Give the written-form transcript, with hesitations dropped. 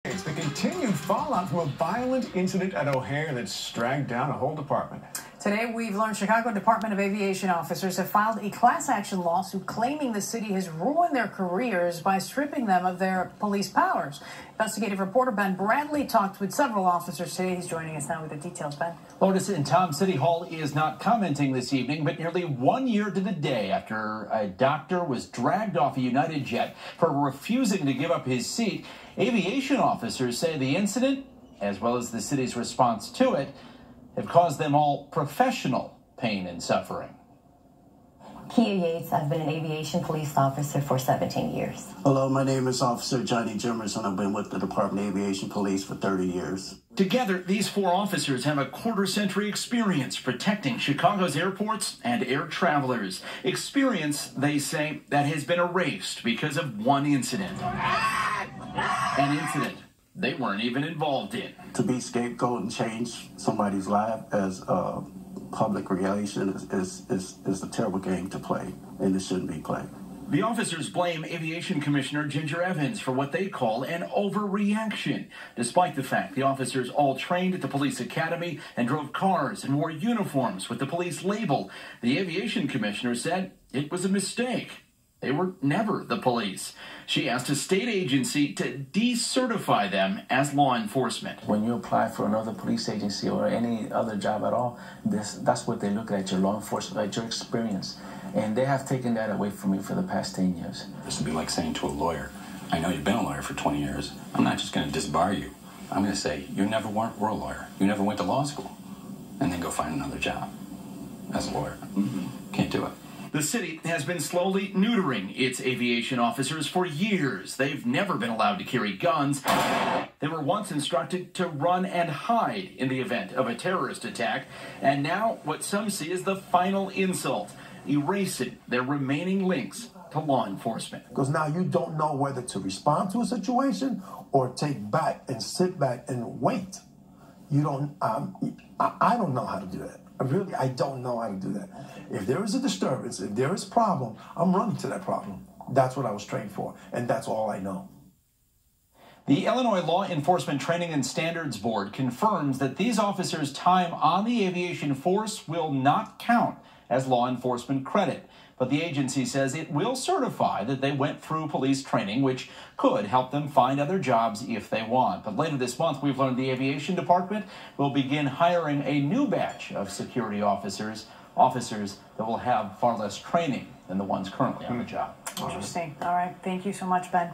It's the continued fallout from a violent incident at O'Hare that's dragged down a whole department. Today, we've learned Chicago Department of Aviation officers have filed a class action lawsuit claiming the city has ruined their careers by stripping them of their police powers. Investigative reporter Ben Bradley talked with several officers today. He's joining us now with the details. Ben. Lotus in Tom City Hall is not commenting this evening, but nearly 1 year to the day after a doctor was dragged off a United jet for refusing to give up his seat, aviation officers say the incident, as well as the city's response to it, have caused them all professional pain and suffering. Kia Yates, I've been an aviation police officer for 17 years. Hello, my name is Officer Johnny Jimerson. I've been with the Department of Aviation Police for 30 years. Together, these four officers have a quarter-century experience protecting Chicago's airports and air travelers. Experience, they say, that has been erased because of one incident. An incident they weren't even involved in. To be scapegoat and change somebody's life as a public relation is a terrible game to play, and it shouldn't be played. The officers blame Aviation Commissioner Ginger Evans for what they call an overreaction, despite the fact the officers all trained at the police academy and drove cars and wore uniforms with the police label. The Aviation Commissioner said it was a mistake. They were never the police. She asked a state agency to decertify them as law enforcement. When you apply for another police agency or any other job at all, that's what they look at, your law enforcement, at your experience. And they have taken that away from me for the past 10 years. This would be like saying to a lawyer, I know you've been a lawyer for 20 years. I'm not just going to disbar you. I'm going to say, you never were a lawyer. You never went to law school. And then go find another job as a lawyer. Can't do it. The city has been slowly neutering its aviation officers for years. They've never been allowed to carry guns. They were once instructed to run and hide in the event of a terrorist attack. And now what some see as the final insult, erasing their remaining links to law enforcement. Because now you don't know whether to respond to a situation or take back and sit back and wait. You don't, I don't know how to do that. I don't know how to do that. If there is a disturbance, if there is a problem, I'm running to that problem. That's what I was trained for, and that's all I know. The Illinois Law Enforcement Training and Standards Board confirms that these officers' time on the aviation force will not count as law enforcement credit. But the agency says it will certify that they went through police training, which could help them find other jobs if they want. But later this month, we've learned the Aviation Department will begin hiring a new batch of security officers that will have far less training than the ones currently on the job. Interesting. All right. Thank you so much, Ben.